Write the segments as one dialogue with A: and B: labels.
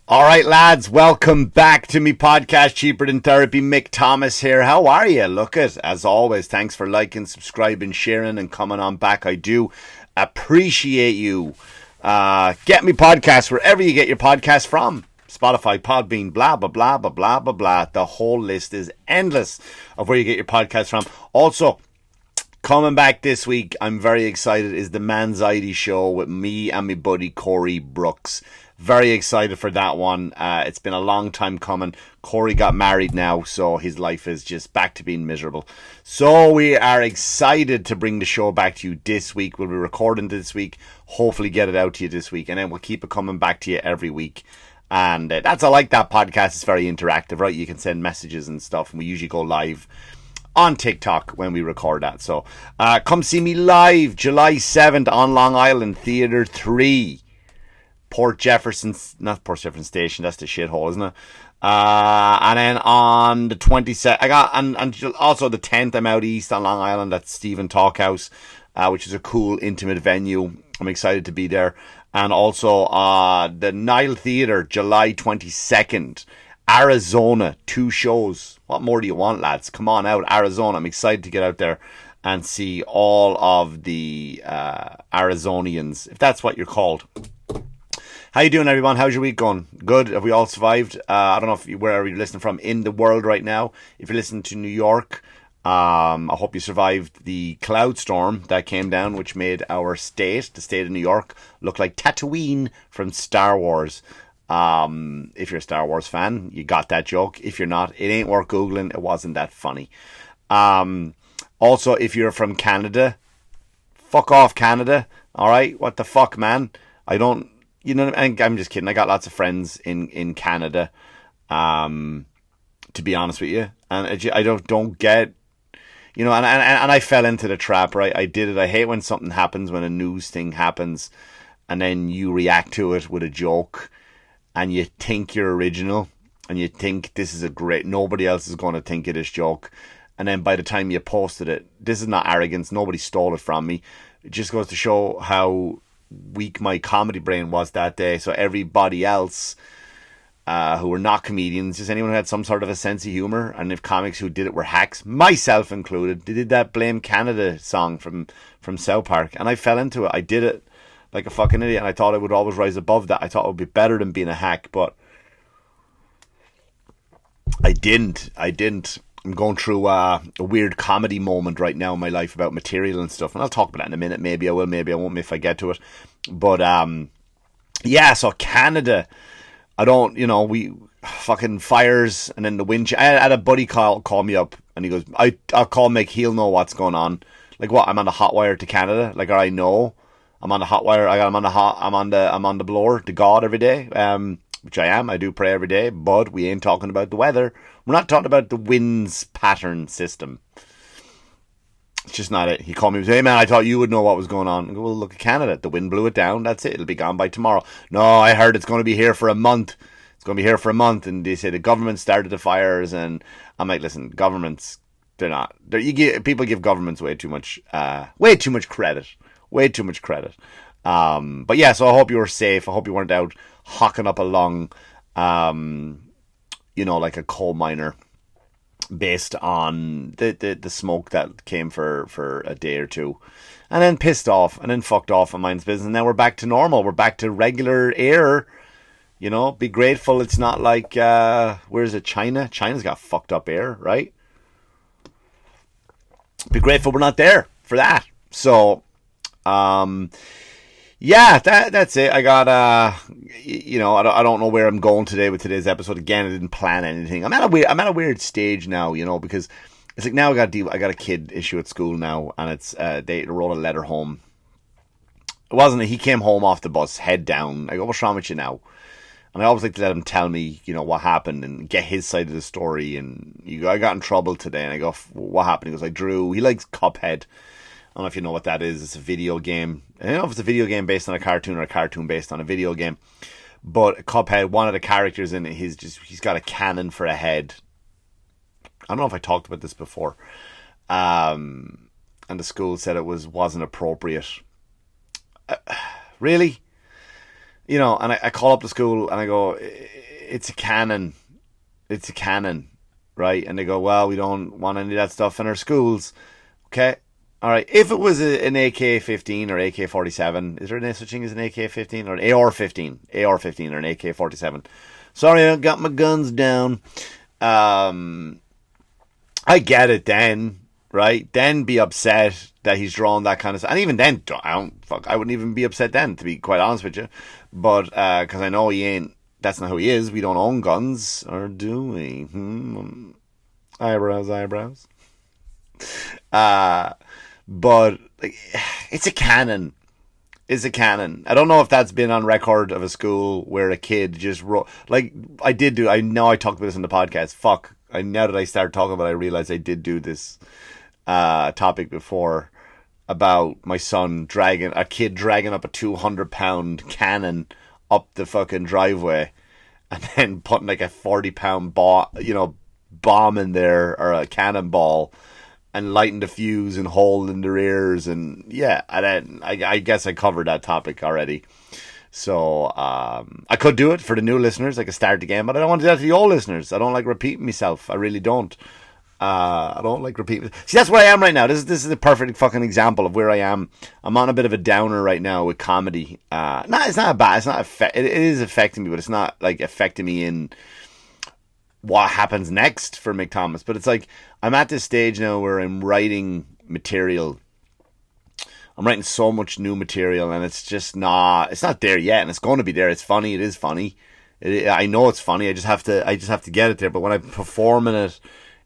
A: All right, lads, welcome back to me podcast, Cheaper Than Therapy. Mick Thomas here. How are you? Look it, as always, thanks for liking, subscribing, sharing, and coming on back. I do appreciate you. Get me podcasts wherever you get your podcast from. Spotify, Podbean, blah, blah, blah, blah, blah, blah, blah. The whole list is endless of where you get your podcast from. Also, coming back this week, I'm very excited, is the Manxiety Show with me and my buddy Corey Brooks. Very excited for that one. It's been a long time coming. Corey got married now, so his life is just back to being miserable. So we are excited to bring the show back to you this week. We'll be recording this week. Hopefully get it out to you this week. And then we'll keep it coming back to you every week. And I like that podcast. It's very interactive, right? You can send messages and stuff. And we usually go live on TikTok when we record that. So come see me live July 7th on Long Island, Theatre 3. Not Port Jefferson Station, that's the shithole, isn't it? And then on the 22nd, and also the 10th, I'm out east on Long Island at Stephen Talkhouse, which is a cool, intimate venue. I'm excited to be there. And also the Nile Theatre, July 22nd, Arizona, 2 shows. What more do you want, lads? Come on out, Arizona. I'm excited to get out there and see all of the Arizonians, if that's what you're called. How you doing, everyone? How's your week going? Good? Have we all survived? I don't know where you're listening from in the world right now. If you're listening to New York, I hope you survived the cloud storm that came down, which made our state, the state of New York, look like Tatooine from Star Wars. If you're a Star Wars fan, you got that joke. If you're not, it ain't worth Googling. It wasn't that funny. Also, if you're from Canada, fuck off, Canada. All right? What the fuck, man? You know, I'm just kidding. I got lots of friends in Canada, to be honest with you. And I don't get, you know, and I fell into the trap, right? I did it. I hate when something happens, when a news thing happens, and then you react to it with a joke, and you think you're original, and you think this is nobody else is going to think of this joke. And then by the time you posted it, this is not arrogance. Nobody stole it from me. It just goes to show how weak my comedy brain was that day. So everybody else who were not comedians, just anyone who had some sort of a sense of humor, and if comics who did it were hacks, myself included, they did that Blame Canada song from South Park, and I fell into it. I did it like a fucking idiot, and I thought I would always rise above that. I thought it would be better than being a hack, but I didn't. I'm going through a weird comedy moment right now in my life about material and stuff, and I'll talk about that in a minute. Maybe I will, maybe I won't if I get to it. But yeah, so Canada, we fucking fires, and then the wind. I had a buddy call me up, and he goes, I'll call Mick, he'll know what's going on. Like, what? I'm on the hot wire to Canada. Like, I know I'm on the hot wire. I'm on the blower to God every day. Which I am. I do pray every day, but we ain't talking about the weather. We're not talking about the winds pattern system. It's just not it. He called me and said, hey man, I thought you would know what was going on. I go, well, look at Canada. The wind blew it down. That's it. It'll be gone by tomorrow. No, I heard it's going to be here for a month. It's going to be here for a month. And they say the government started the fires. And I'm like, listen, governments, they're not. People give governments way too much credit. Way too much credit. But yeah, so I hope you were safe. I hope you weren't out hocking up along, like a coal miner, based on the smoke that came for a day or two, and then pissed off, and then fucked off on mind's business. And now we're back to normal. We're back to regular air. You know, be grateful it's not like, where is it, China? China's got fucked up air, right? Be grateful we're not there for that. So, yeah, that's it. I got, I don't know where I'm going today with today's episode. Again, I didn't plan anything. I'm at a weird stage now, because it's like now I got a kid issue at school now, and it's, they wrote a letter home. It wasn't, he came home off the bus, head down. I go, what's wrong with you now? And I always like to let him tell me, what happened and get his side of the story. And I got in trouble today, and I go, what happened? He goes, he likes Cuphead. I don't know if you know what that is. It's a video game. I don't know if it's a video game based on a cartoon or a cartoon based on a video game. But Cuphead, one of the characters in it, he's got a cannon for a head. I don't know if I talked about this before. And the school said it wasn't appropriate. Really? you know, and I call up the school and I go, it's a canon. It's a canon, right? And they go, well, we don't want any of that stuff in our schools. Okay. All right. If it was an AK-15 or AK-47, is there any such thing as an AK-15 or an AR-15? AR-15 or an AK-47. Sorry, I got my guns down. I get it then, right? Then be upset that he's drawn that kind of stuff. And even then, I wouldn't even be upset then, to be quite honest with you. But, because I know he ain't, that's not who he is. We don't own guns, or do we? Eyebrows. But like, it's a canon. It's a canon. I don't know if that's been on record of a school where a kid just wrote, like I know I talked about this in the podcast. Now that I started talking about it, I realized I did do this topic before about my son dragging up a 200-pound cannon up the fucking driveway and then putting like a 40-pound bomb in there, or a cannonball, and lighting the fuse and holding their ears. And yeah, and I guess I covered that topic already. So I could do it for the new listeners. I could start again, but I don't want to do that to the old listeners. I don't like repeating myself. I really don't. I don't like repeating. See, that's where I am right now. This is a perfect fucking example of where I am. I'm on a bit of a downer right now with comedy. It's not bad. It's not it is affecting me, but it's not like affecting me in what happens next for Mick Thomas. But it's like I'm at this stage now where I'm writing material. I'm writing so much new material, and it's not there yet, and it's going to be there. It's funny. It is funny. I know it's funny. I just have to get it there. But when I perform in it,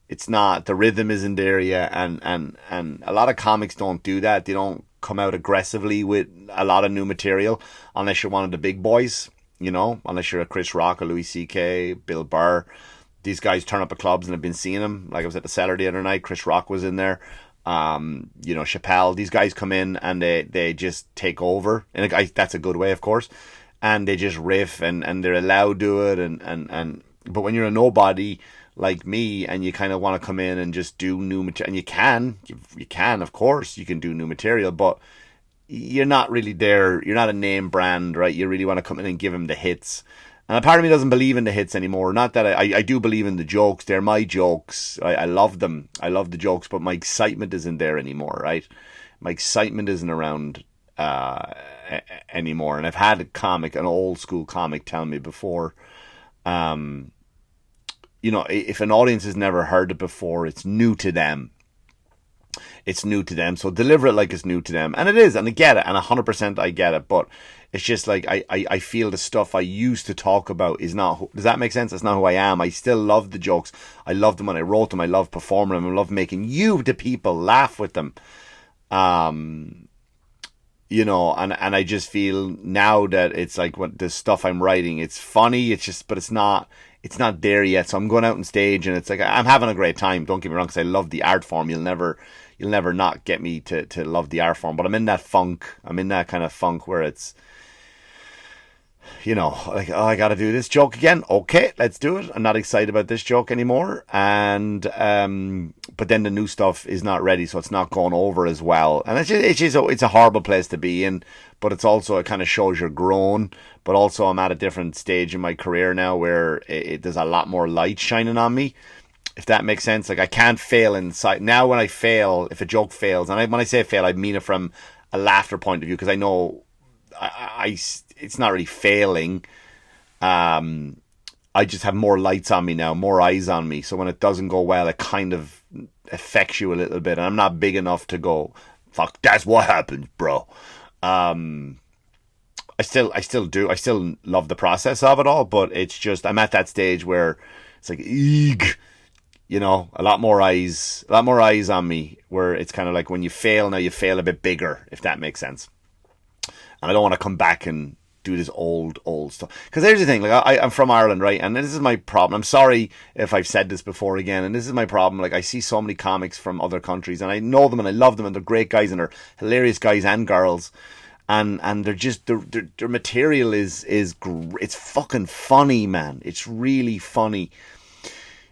A: it's not, the rhythm isn't there yet, and a lot of comics don't do that. They don't come out aggressively with a lot of new material unless you're one of the big boys, you know, unless you're a Chris Rock or Louis C.K., Bill Burr. These guys turn up at clubs and I've been seeing them. Like I was at the Cellar the other night. Chris Rock was in there. Chappelle. These guys come in and they just take over. And that's a good way, of course. And they just riff and they're allowed to do it. And but when you're a nobody like me and you kind of want to come in and just do new material, and you can, of course, you can do new material, but you're not really there. You're not a name brand, right? You really want to come in and give them the hits. And a part of me doesn't believe in the hits anymore. Not that I do believe in the jokes. They're my jokes. I love them. I love the jokes, but my excitement isn't there anymore, right? My excitement isn't around anymore. And I've had an old school comic tell me before, if an audience has never heard it before, it's new to them. It's new to them. So deliver it like it's new to them. And it is, and I get it. And 100% I get it. But it's just like, I feel the stuff I used to talk about is not, does that make sense? It's not who I am. I still love the jokes. I loved them when I wrote them. I love performing them. I love making you, the people, laugh with them. And I just feel now that it's like what the stuff I'm writing, it's funny. It's just, but it's not there yet. So I'm going out on stage and it's like, I'm having a great time. Don't get me wrong, because I love the art form. You'll never not get me to love the art form, but I'm in that funk. I'm in that kind of funk where it's, like, oh, I got to do this joke again. Okay, let's do it. I'm not excited about this joke anymore. And, but then the new stuff is not ready. So it's not going over as well. And it's a horrible place to be in, but it's also, it kind of shows you're grown. But also I'm at a different stage in my career now where there's a lot more light shining on me. If that makes sense. Like, I can't fail inside. Now when I fail, if a joke fails, and when I say fail, I mean it from a laughter point of view, because I know it's not really failing. I just have more lights on me now, more eyes on me. So when it doesn't go well, it kind of affects you a little bit. And I'm not big enough to go, fuck, that's what happens, bro. I still do. I still love the process of it all, but it's just, I'm at that stage where it's like, eeg. A lot more eyes on me, where it's kind of like when you fail, now you fail a bit bigger, if that makes sense. And I don't want to come back and do this old stuff. Because here's the thing, like I'm from Ireland, right? And this is my problem. I'm sorry if I've said this before again, and this is my problem. Like, I see so many comics from other countries, and I know them and I love them, and they're great guys and they're hilarious guys and girls. And they're just, their material is it's fucking funny, man. It's really funny.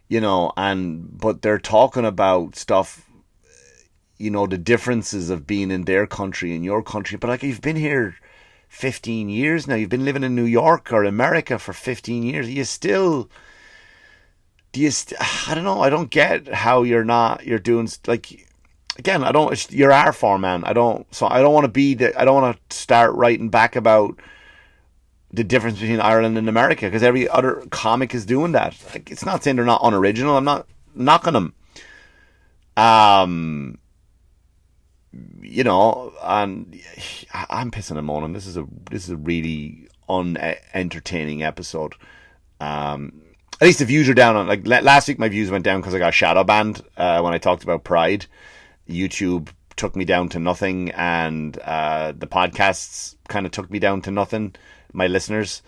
A: But they're talking about stuff, the differences of being in their country and your country. But like, you've been here 15 years now. You've been living in New York or America for 15 years. I don't know. I don't get how you're doing, like, again, you're our four man. I don't want to start writing back about the difference between Ireland and America, because every other comic is doing that. Like, it's not saying they're not unoriginal. I'm not knocking them. You know, and I'm pissing and moaning. This is a really unentertaining episode. At least the views are down on, like, last week my views went down because I got shadow banned when I talked about Pride. YouTube took me down to nothing, and the podcasts kind of took me down to nothing, my listeners.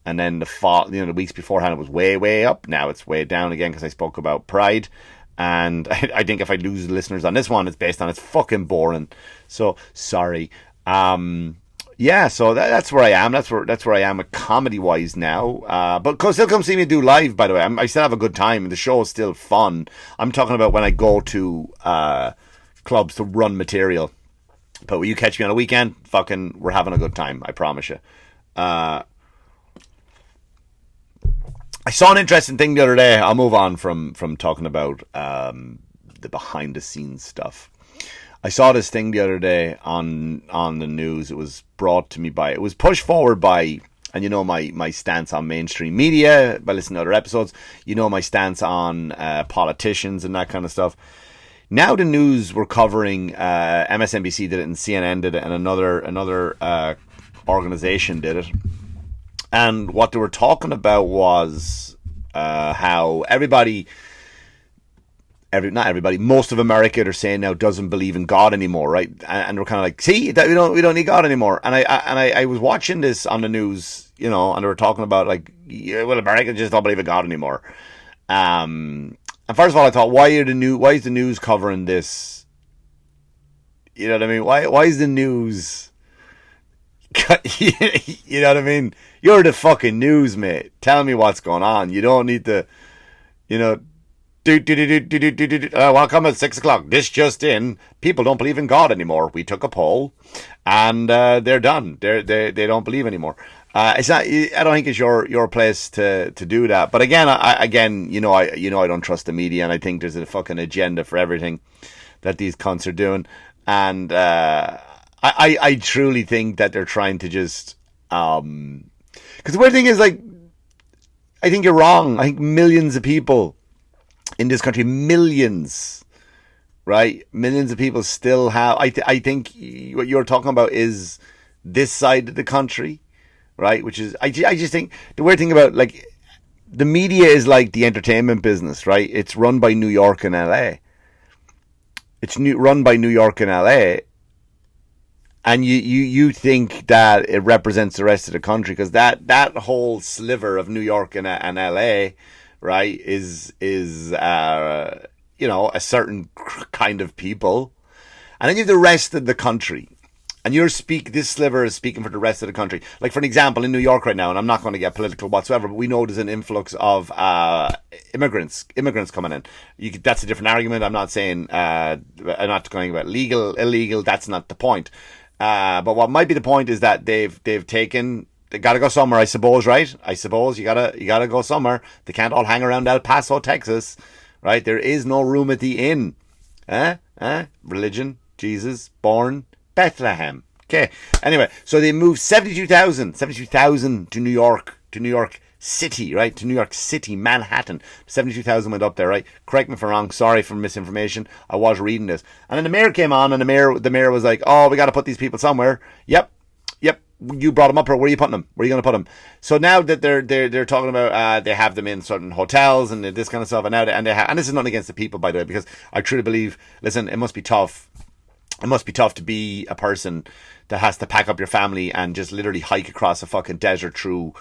A: And then the weeks beforehand it was way, way up. Now it's way down again because I spoke about Pride. And I think if I lose listeners on this one, it's based on it's fucking boring. So sorry. Yeah, so that's where I am. That's where I am comedy wise now. But still come see me do live. By the way, I still have a good time. The show is still fun. I'm talking about when I go to clubs to run material. But when you catch me on a weekend, we're having a good time. I promise you. I saw an interesting thing the other day. I'll move on from talking about the behind the scenes stuff. I saw this thing the other day on the news. It was pushed forward by, and you know my stance on mainstream media by listening to other episodes. You know my stance on politicians and that kind of stuff. Now the news were covering, MSNBC did it and CNN did it and another organization did it. And what they were talking about was how not everybody, most of America, they're saying now doesn't believe in God anymore, right? And we're kind of like, see, that we don't need God anymore. And I was watching this on the news, you know, and they were talking about like, yeah, well, America just don't believe in God anymore. And first of all, I thought, why is the news covering this? You know what I mean? Why is the news? You know what I mean? You're the fucking news, mate. Tell me what's going on. You don't need to, you know. Welcome at 6 o'clock. This just in. People don't believe in God anymore. We took a poll, and they're done. They don't believe anymore. It's not. I don't think it's your place to do that. But again, I don't trust the media, and I think there's a fucking agenda for everything that these cunts are doing. And I truly think that they're trying to just because the weird thing is, like, I think you're wrong. I think millions of people in this country, millions, right? Millions of people still have. I think what you're talking about is this side of the country, right? Which is, I just think the weird thing about, like, the media is like the entertainment business, right? It's run by New York and LA. Run by New York and LA. And you think that it represents the rest of the country, because that whole sliver of New York and LA, right, is a certain kind of people, and then you have the rest of the country, and this sliver is speaking for the rest of the country. Like, for an example, in New York right now, and I'm not going to get political whatsoever, but we know there's an influx of immigrants coming in. That's a different argument. I'm not saying I'm not going about legal, illegal. That's not the point. But what might be the point is that they gotta go somewhere, I suppose, right? I suppose you gotta go somewhere. They can't all hang around El Paso, Texas, right? There is no room at the inn. Religion, Jesus, born, Bethlehem. Okay. Anyway, so they moved 72,000 to New York City, right? To New York City, Manhattan. 72,000 went up there, right? Correct me if I'm wrong. Sorry for misinformation. I was reading this. And then the mayor came on, and the mayor was like, oh, we got to put these people somewhere. Yep. You brought them up, or where are you putting them? Where are you going to put them? So now that they're talking about, they have them in certain hotels and this kind of stuff. And now and this is nothing against the people, by the way, because I truly believe, listen, it must be tough. It must be tough to be a person that has to pack up your family and just literally hike across a fucking desert through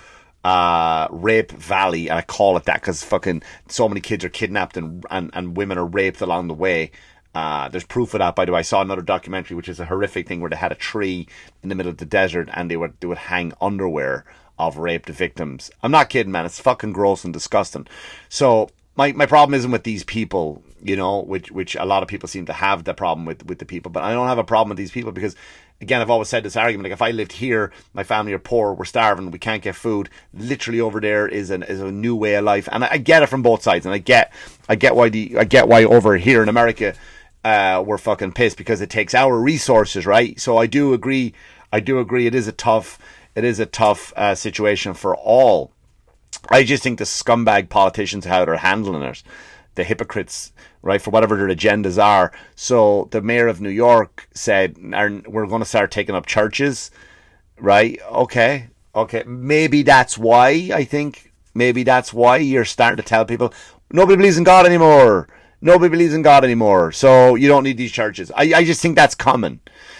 A: Rape Valley, and I call it that because fucking so many kids are kidnapped and women are raped along the way. There's proof of that, by the way. I saw another documentary, which is a horrific thing, where they had a tree in the middle of the desert and they would hang underwear of raped victims. I'm not kidding, man. It's fucking gross and disgusting. So my problem isn't with these people, you know, which a lot of people seem to have the problem with the people, but I don't have a problem with these people because again, I've always said this argument, like if I lived here, my family are poor, we're starving, we can't get food. Literally over there is a new way of life, and I get it from both sides, and I get why over here in America we're fucking pissed because it takes our resources, right? So I do agree. It is a tough situation for all. I just think the scumbag politicians, how they're handling it, the hypocrites, right, for whatever their agendas are. So the mayor of New York said, we're going to start taking up churches, right? Okay. Maybe that's why, I think. Maybe that's why you're starting to tell people, nobody believes in God anymore. So you don't need these churches. I just think that's common.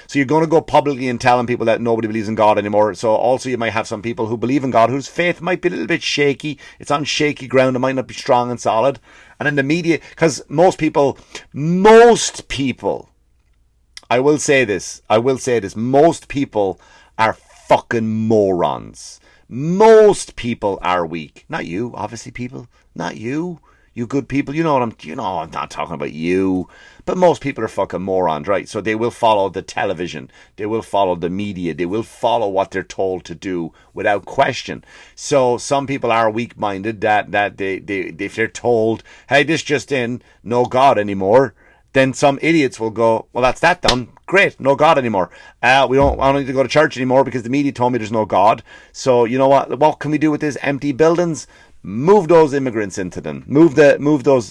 A: So you're going to go publicly and telling people that nobody believes in God anymore. So also you might have some people who believe in God whose faith might be a little bit shaky. It's on shaky ground. It might not be strong and solid. And in the media, because most people, I will say this, most people are fucking morons. Most people are weak. Not you, obviously, people. Not you. You good people, I'm not talking about you, but most people are fucking morons, right? So they will follow the television, they will follow the media, they will follow what they're told to do without question. So some people are weak-minded that they if they're told, hey, this just in, no God anymore, then some idiots will go, well, that's that done. Great, no God anymore. I don't need to go to church anymore because the media told me there's no God. So you know what can we do with these empty buildings? Move those immigrants into them. Move those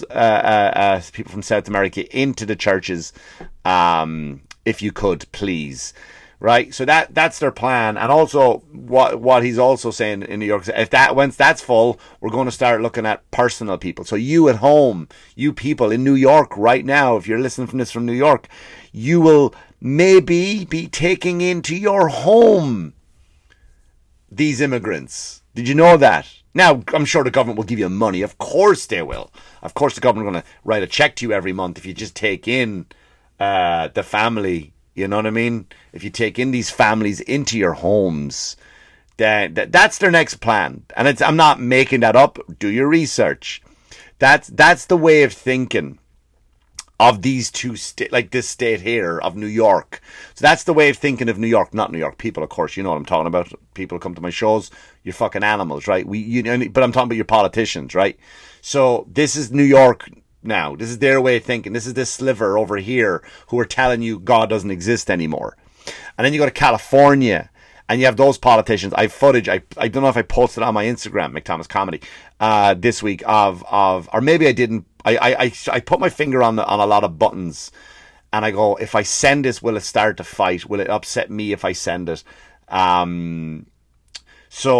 A: people from South America into the churches, if you could, please. Right. So that's their plan. And also, what he's also saying in New York, once that's full, we're going to start looking at personal people. So you at home, you people in New York right now, if you're listening from this from New York, you will maybe be taking into your home these immigrants. Did you know that? Now, I'm sure the government will give you money. Of course they will. Of course the government is going to write a check to you every month if you just take in the family. You know what I mean? If you take in these families into your homes, that's their next plan. And I'm not making that up. Do your research. That's the way of thinking of these two like this state here of New York. So that's the way of thinking of New York, not New York people, of course. You know what I'm talking about. People come to my shows, you're fucking animals, right? But I'm talking about your politicians, right? So this is New York now. This is their way of thinking. This is this sliver over here who are telling you God doesn't exist anymore. And then you go to California and you have those politicians. I have footage. I don't know if I posted it on my Instagram, Mick Thomas Comedy, this week or maybe I didn't. I put my finger on a lot of buttons, and I go, if I send this, will it start a fight? Will it upset me if I send it? So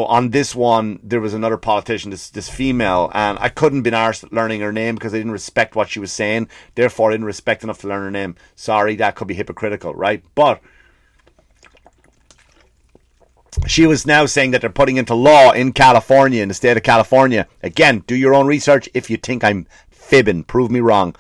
A: on this one, there was another politician, this female, and I couldn't been arsed learning her name because I didn't respect what she was saying. Therefore, I didn't respect enough to learn her name. Sorry, that could be hypocritical, right? But she was now saying that they're putting into law in California, in the state of California. Again, do your own research. If you think I'm fibbing, prove me wrong.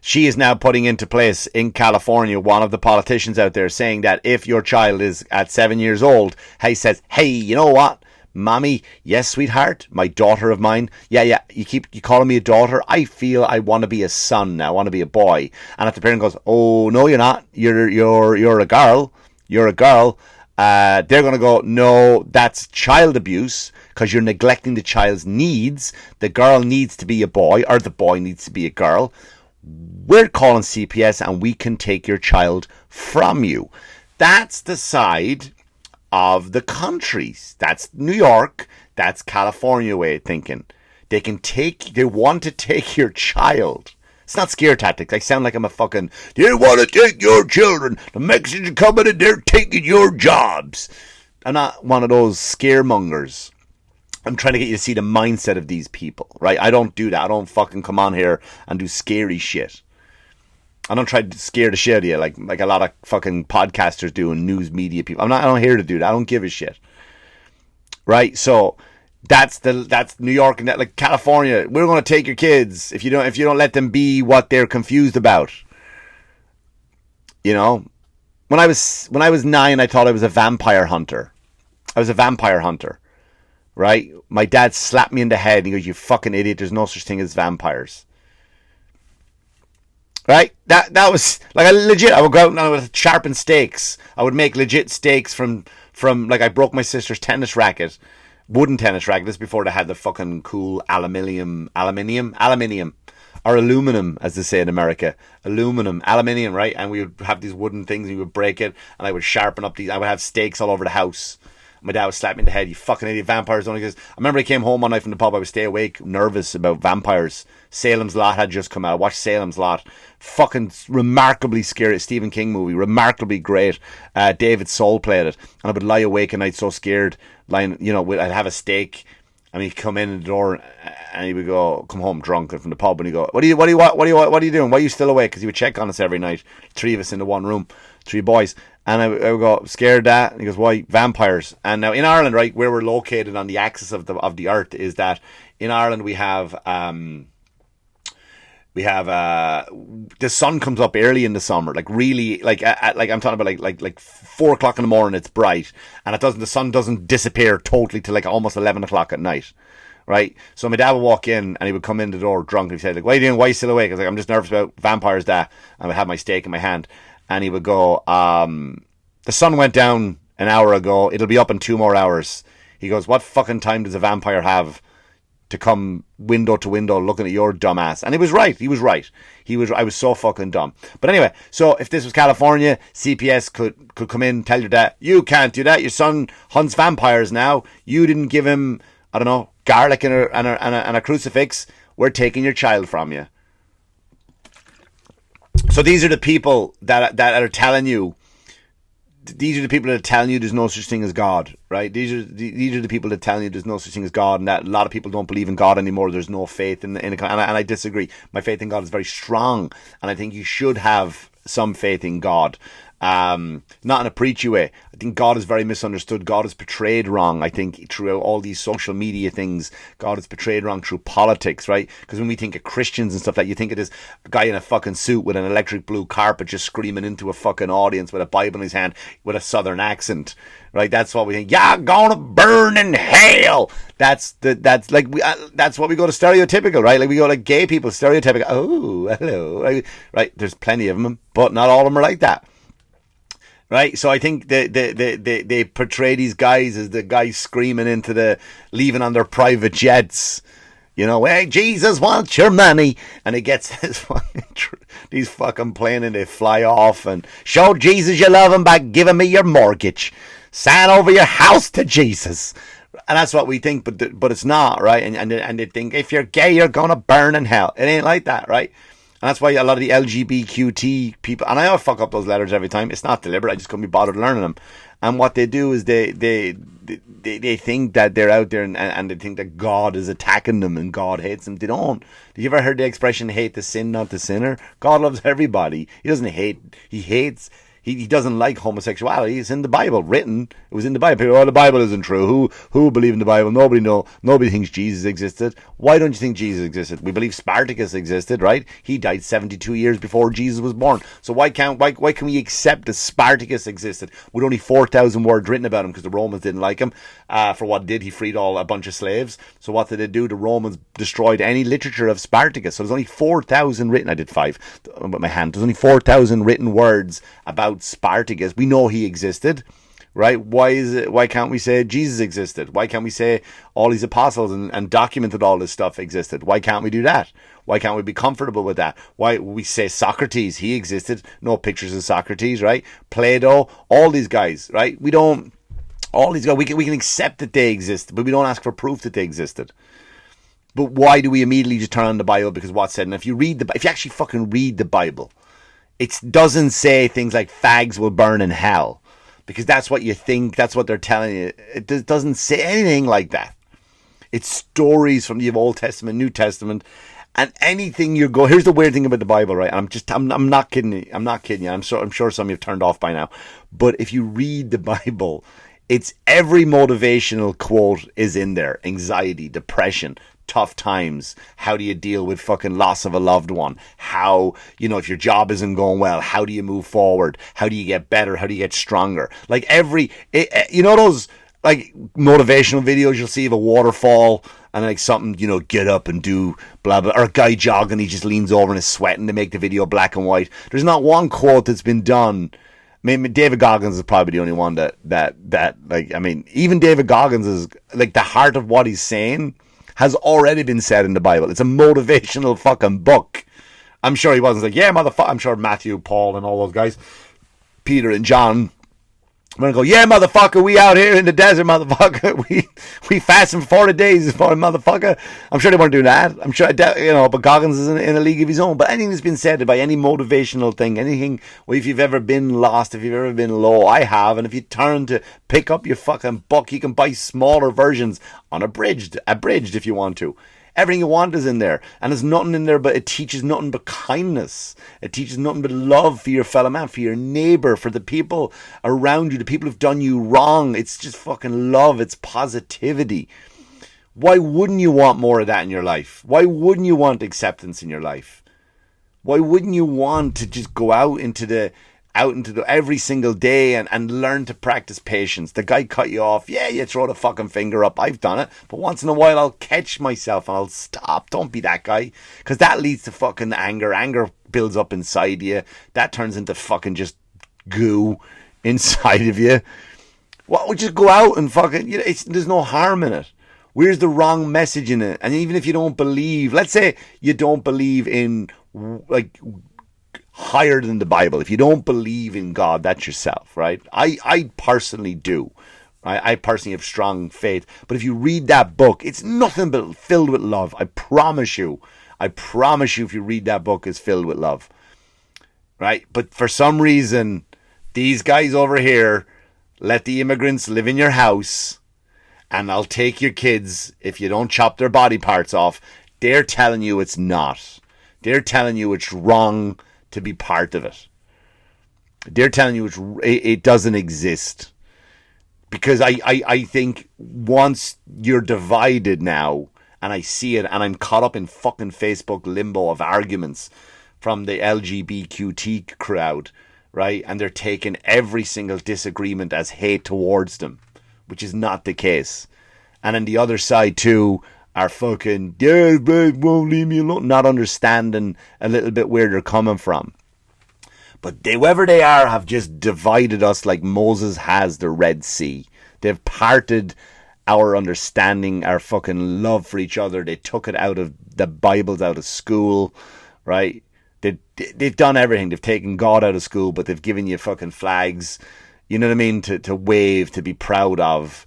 A: She is now putting into place in California, one of the politicians out there saying that if your child is at 7 years old, he says, hey, you know what, mommy, yes, sweetheart, my daughter of mine, yeah, you calling me a daughter, I feel I want to be a son now, I want to be a boy. And if the parent goes, oh, no, you're not, you're a girl, they're going to go, no, that's child abuse because you're neglecting the child's needs. The girl needs to be a boy or the boy needs to be a girl. We're calling CPS and we can take your child from you. That's the side of the countries. That's New York. That's California way of thinking. They want to take your child. It's not scare tactics. I sound like I'm a fucking, they want to take your children. The Mexicans are coming and they're taking your jobs. I'm not one of those scaremongers. I'm trying to get you to see the mindset of these people, right? I don't do that. I don't fucking come on here and do scary shit. I don't try to scare the shit out of you like a lot of fucking podcasters do and news media people. I don't here to do that. I don't give a shit. Right? So that's New York and that, like California. We're going to take your kids if you don't let them be what they're confused about. You know, when I was 9, I thought I was a vampire hunter. Right? My dad slapped me in the head and he goes, you fucking idiot, there's no such thing as vampires. Right? That was like a legit. I would go out and I would sharpen steaks. I would make legit steaks from like I broke my sister's tennis racket, wooden tennis racket. This before they had the fucking cool aluminium, or aluminum, as they say in America. Aluminium, right? And we would have these wooden things and we would break it and I would sharpen up these. I would have steaks all over the house. My dad would slap me in the head. You fucking idiot, vampires don't exist. I remember I came home one night from the pub. I would stay awake, nervous about vampires. Salem's Lot had just come out. I watched Salem's Lot. Fucking remarkably scary. Stephen King movie. Remarkably great. David Soul played it. And I would lie awake at night so scared. Lying, I'd have a steak. And he'd come in the door and he would go, come home drunk from the pub, and he'd go, what are you doing? Why are you still awake? Because he would check on us every night. 3 of us in the one room, 3 boys. And I would go, scared that? And he goes, why? Vampires. And now in Ireland, right, where we're located on the axis of the earth is that in Ireland we have the sun comes up early in the summer, like really, like I'm talking about like 4 o'clock in the morning. It's bright, and the sun doesn't disappear totally till like almost 11 o'clock at night, right? So my dad would walk in and he would come in the door drunk and he'd say like, "What are you doing? Why are you still awake?" I was like, "I'm just nervous about vampires." That, and I would have my steak in my hand, and he would go, "The sun went down an hour ago. It'll be up in 2 more hours." He goes, "What fucking time does a vampire have to come window to window looking at your dumb ass?" And he was right. I was so fucking dumb. But anyway, so if this was California, CPS could come in and tell your dad, "You can't do that. Your son hunts vampires now. You didn't give him, I don't know, garlic and a crucifix. We're taking your child from you." So these are the people that are telling you. These are the people that are telling you there's no such thing as God, right? These are the people that are telling you there's no such thing as God, and that a lot of people don't believe in God anymore. There's no faith in and I disagree. My faith in God is very strong, and I think you should have some faith in God. Not in a preachy way. I think God is very misunderstood. God is portrayed wrong. I think throughout all these social media things, God is portrayed wrong through politics, right? Because when we think of Christians and stuff like, you think of this guy in a fucking suit with an electric blue carpet just screaming into a fucking audience with a Bible in his hand with a southern accent, right? That's what we think. "You're gonna burn in hell." That's what we go to stereotypical, right? Like we go like gay people stereotypical. "Oh, hello," right? There's plenty of them, but not all of them are like that. Right, so I think they portray these guys as the guys screaming leaving on their private jets. "Hey, Jesus wants your money," and it gets these fucking plane and they fly off and "Show Jesus you love him by giving me your mortgage. Sign over your house to Jesus." And that's what we think, but it's not, right? And they think if you're gay, you're gonna burn in hell. It ain't like that, right? And that's why a lot of the LGBTQ people, and I always fuck up those letters every time. It's not deliberate. I just couldn't be bothered learning them. And what they do is they think that they're out there and they think that God is attacking them and God hates them. They don't. Did you ever heard the expression "hate the sin, not the sinner"? God loves everybody. He doesn't hate. He hates. He doesn't like homosexuality. It's in the Bible, written. It was in the Bible. People, "Oh, the Bible isn't true. Who believe in the Bible?" Nobody thinks Jesus existed. Why don't you think Jesus existed? We believe Spartacus existed, right? He died 72 years before Jesus was born. So why can we accept that Spartacus existed with only 4,000 words written about him because the Romans didn't like him for what did? He freed a bunch of slaves. So what did they do? The Romans destroyed any literature of Spartacus. So there's only 4,000 written. I did 5 with my hand. There's only 4,000 written words about Spartacus. We know he existed, right? Why can't we say Jesus existed? Why can't we say all these apostles and documented all this stuff existed? Why can't we do that? Why can't we be comfortable with that? Why we say Socrates, he existed? No pictures of Socrates, right? Plato, all these guys, right? We don't. All these guys, we can accept that they exist, but we don't ask for proof that they existed. But why do we immediately just turn on the Bible because what's said? And if you actually fucking read the Bible, it doesn't say things like fags will burn in hell, because that's what you think, that's what they're telling you. It doesn't say anything like that. It's stories from the Old Testament, New Testament, and anything here's the weird thing about the Bible, right? I'm not kidding you. I'm not kidding you. I'm sure some of you have turned off by now. But if you read the Bible, it's every motivational quote is in there. Anxiety, depression, tough times. How do you deal with fucking loss of a loved one? How, if your job isn't going well, how do you move forward? How do you get better? How do you get stronger? Like those like motivational videos you'll see of a waterfall and like something, you know, get up and do blah blah, or a guy jogging, he just leans over and is sweating to make the video black and white. There's not one quote that's been done. I mean, David Goggins is probably the only one that like, I mean, even David Goggins is like, the heart of what he's saying has already been said in the Bible. It's a motivational fucking book. I'm sure he wasn't like, yeah, motherfucker. I'm sure Matthew, Paul, and all those guys, Peter and John, I'm gonna go, yeah, motherfucker, we out here in the desert, motherfucker. We fasting for 40 days, for motherfucker. I'm sure they weren't doing that. I'm sure, you know, but Goggins is in a league of his own. But anything that's been said by any motivational thing, anything, well, if you've ever been lost, if you've ever been low, I have. And if you turn to pick up your fucking book, you can buy smaller versions abridged if you want to. Everything you want is in there, and there's nothing in there, but it teaches nothing but kindness. It teaches nothing but love for your fellow man, for your neighbor, for the people around you, the people who've done you wrong. It's just fucking love. It's positivity. Why wouldn't you want more of that in your life? Why wouldn't you want acceptance in your life? Why wouldn't you want to just go out into the every single day and learn to practice patience? The guy cut you off. Yeah, you throw the fucking finger up. I've done it. But once in a while, I'll catch myself and I'll stop. Don't be that guy. Because that leads to fucking anger. Anger builds up inside you. That turns into fucking just goo inside of you. Well, we just go out and fucking, you know, there's no harm in it. Where's the wrong message in it? And even if you don't believe, let's say you don't believe in, like, higher than the Bible. If you don't believe in God, that's yourself, right? I personally do. I personally have strong faith. But if you read that book, it's nothing but filled with love. I promise you. If you read that book, it's filled with love. Right? But for some reason, these guys over here let the immigrants live in your house, and I'll take your kids if you don't chop their body parts off. They're telling you it's not. They're telling you it's wrong to be part of it. They're telling you it doesn't exist. Because I think once you're divided now, and I see it, and I'm caught up in fucking Facebook limbo of arguments from the LGBTQ crowd, right? And they're taking every single disagreement as hate towards them, which is not the case. And on the other side too, are fucking, yeah, babe, won't leave me alone, not understanding a little bit where they're coming from. But whoever they are have just divided us like Moses has the Red Sea. They've parted our understanding, our fucking love for each other. They took it out of the Bibles, out of school, right? They've done everything. They've taken God out of school, but they've given you fucking flags, you know what I mean, to wave, to be proud of.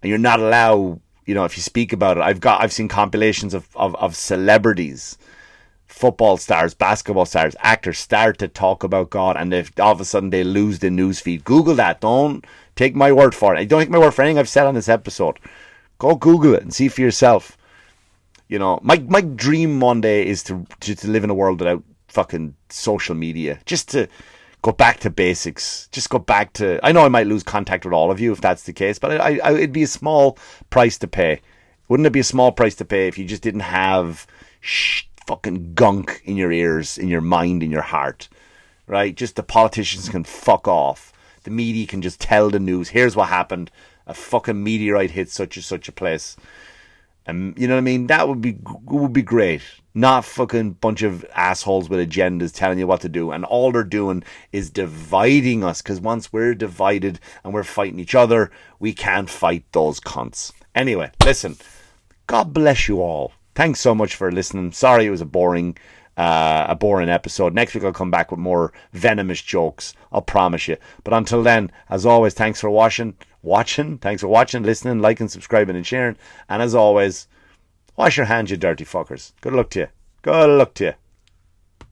A: And you're not allowed, you know, if you speak about it, I've seen compilations of celebrities, football stars, basketball stars, actors start to talk about God, and if all of a sudden they lose the newsfeed. Google that. Don't take my word for it. Don't take my word for anything I've said on this episode. Go Google it and see for yourself. You know, my dream one day is to live in a world without fucking social media. Just to go back to basics. Just go back to... I know I might lose contact with all of you if that's the case, but it'd be a small price to pay. Wouldn't it be a small price to pay if you just didn't have fucking gunk in your ears, in your mind, in your heart? Right? Just the politicians can fuck off. The media can just tell the news. Here's what happened. A fucking meteorite hit such a place. And you know what I mean? That would be great. Not fucking bunch of assholes with agendas telling you what to do. And all they're doing is dividing us. Because once we're divided and we're fighting each other, we can't fight those cunts. Anyway, listen. God bless you all. Thanks so much for listening. Sorry it was a boring episode. Next week I'll come back with more venomous jokes. I'll promise you. But until then, as always, thanks for watching. Thanks for watching, listening, liking, subscribing, and sharing. And as always, wash your hands, you dirty fuckers. Good luck to you.